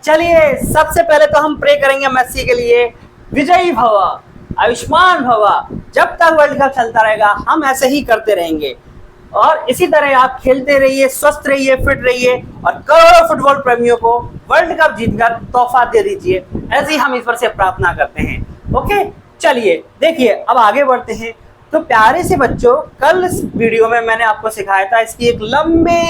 चलिए सबसे पहले तो हम प्रे करेंगे मेसी के लिए, विजयी भव, आयुष्मान भव। जब तक वर्ल्ड कप चलता रहेगा हम ऐसे ही करते रहेंगे और इसी तरह आप खेलते रहिए, स्वस्थ रहिए, फिट रहिए और करोड़ों फुटबॉल प्रेमियों को वर्ल्ड कप जीतकर तोहफा दे दीजिए। ऐसी हम ईश्वर से प्रार्थना करते हैं। ओके, चलिए देखिए अब आगे बढ़ते हैं। तो प्यारे से बच्चों, कल इस वीडियो में मैंने आपको सिखाया था इसकी एक लंबी,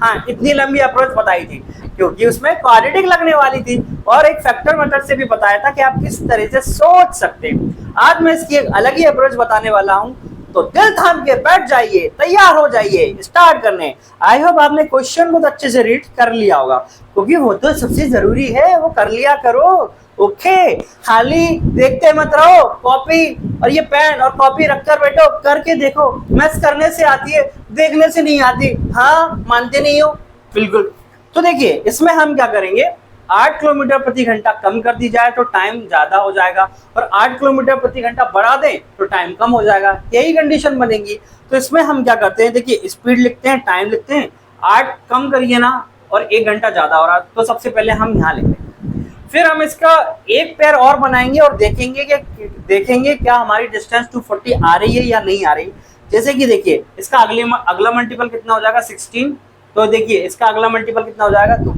हाँ इतनी लंबी अप्रोच बताई थी क्योंकि उसमें क्वाड्रेटिक लगने वाली थी और एक फैक्टर मेथड से भी बताया था कि आप किस तरह से सोच सकते हैं। आज मैं इसकी एक अलग ही अप्रोच बताने वाला हूं, तो दिल थाम के बैठ जाइए, तैयार हो जाइए स्टार्ट करने। आई होप आपने क्वेश्चन बहुत अच्छे से रीड कर लिया होगा क्योंकि वो तो सबसे जरूरी है, वो कर लिया करो। ओके, खाली देखते मत रहो, कॉपी और ये पेन और कॉपी रखकर बैठो, करके देखो। मैथ्स करने से आती है, देखने से नहीं आती। हाँ, मानते नहीं हो? बिल्कुल। तो देखिए इसमें हम क्या करेंगे, 8 किलोमीटर प्रति घंटा कम कर दी जाए तो टाइम ज्यादा हो जाएगा और 8 किलोमीटर प्रति घंटा बढ़ा दें तो टाइम कम हो जाएगा, यही कंडीशन बनेगी। तो इसमें हम क्या करते हैं, देखिए स्पीड लिखते हैं, टाइम लिखते हैं, 8 कम करिए ना और 1 घंटा ज्यादा हो रहा, तो सबसे पहले हम यहाँ लिखेंगे। फिर हम इसका एक पैर और बनाएंगे और देखेंगे क्या हमारी डिस्टेंस 240 आ रही है या नहीं आ रही। जैसे कि देखिए इसका अगला मल्टीपल कितना हो जाएगा, 16। तो देखिए इसका अगला मल्टीपल कितना हो जाएगा, 2।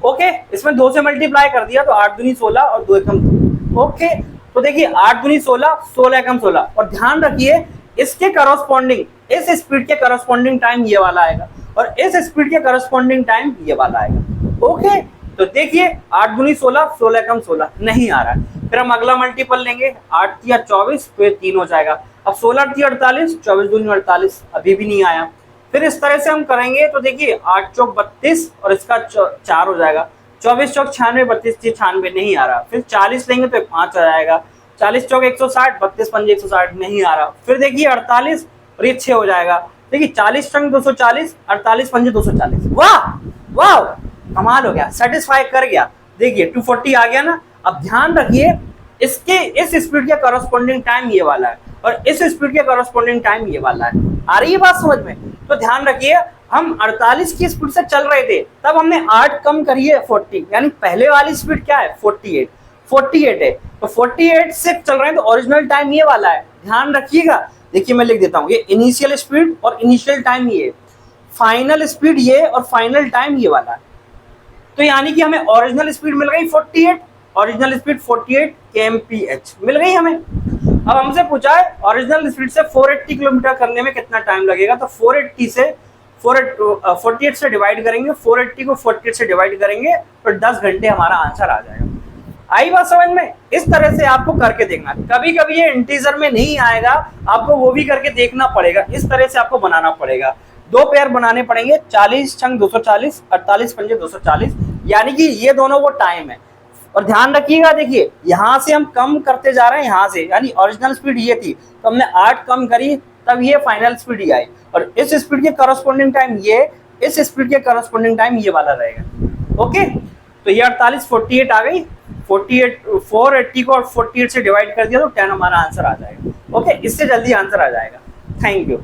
ओके, इसमें 2 से मल्टीप्लाई कर दिया तो 8 दूनी 16 और 2 एकम 2। ओके, तो देखिए 8 दूनी 16, 16 एकम 16। और ध्यान रखिए इसके करस्पॉन्डिंग, इस स्पीड के करस्पॉन्डिंग टाइम ये वाला आएगा और इस स्पीड के करस्पॉन्डिंग टाइम ये वाला आएगा। ओके, तो देखिए 8 दूनी 16, 16 एकम 16 नहीं आ रहा है। फिर हम अगला मल्टीपल लेंगे, 8 तिया 24, फिर 3 हो जाएगा। अब 16 तिया 48, 24 दूनी 48, अभी भी नहीं आया। फिर इस तरह से हम करेंगे तो देखिए 8 चौक 32 और इसका 4 हो जाएगा। 24 चौक 96, 32 96 नहीं आ रहा। फिर 40 लेंगे तो 5 आ जाएगा। 40 चौक 160, 32 पंजे 160 नहीं आ रहा। फिर देखिए 48 और ये 6 हो जाएगा। देखिए 40 टंग 240, 48 पंजे 240। वाह वाह, कमाल हो गया, सेटिस्फाई कर गया। देखिए 240 आ गया ना। अब ध्यान रखिए इसके इस स्पीड के करस्पॉन्डिंग टाइम ये वाला है और इस स्पीड के करस्पॉन्डिंग टाइम ये वाला है। आ रही है बात समझ में? तो ध्यान रखिए हम 48 की स्पीड से चल रहे थे, तब हमने 8 कम करी है 40, यानी पहले वाली स्पीड क्या है, 48 है। तो 48 से चल रहे हैं तो ओरिजिनल टाइम ये वाला है, ध्यान रखिएगा। देखिए मैं लिख देता हूँ, ये इनिशियल स्पीड और इनिशियल टाइम ये, फाइनल स्पीड ये और फाइनल टाइम ये वाला है। तो यानी कि हमें ओरिजिनल स्पीड मिल गई 48, ओरिजिनल स्पीड 48 kmph मिल गई हमें। अब हमसे पूछा है ओरिजिनल स्पीड से 480 किलोमीटर करने में कितना टाइम लगेगा, तो 48 से डिवाइड करेंगे, 480 को 48 से डिवाइड करेंगे तो 10 घंटे हमारा आंसर आ जाएगा। आई बात समझ में? इस तरह से आपको करके देखना, कभी कभी ये इंटीजर में नहीं आएगा, आपको वो भी करके देखना पड़ेगा। इस तरह से आपको बनाना पड़ेगा, 2 पेयर बनाने पड़ेंगे, 40 छंग 240, 48 पंजे 240, यानी कि ये दोनों वो टाइम है। और ध्यान रखिएगा, देखिए यहां से हम कम करते जा रहे हैं, यहां से, यानी ओरिजिनल स्पीड ये थी तो हमने 8 कम करी तब ये फाइनल स्पीड ही आई और इस स्पीड के करस्पॉन्डिंग टाइम ये, इस स्पीड के करस्पॉन्डिंग टाइम ये वाला रहेगा। ओके, तो ये 48 48 आ गई, 48 480 को 48 से डिवाइड कर दिया तो 10 हमारा आंसर आ जाएगा। ओके, इससे जल्दी आंसर आ जाएगा। Thank you.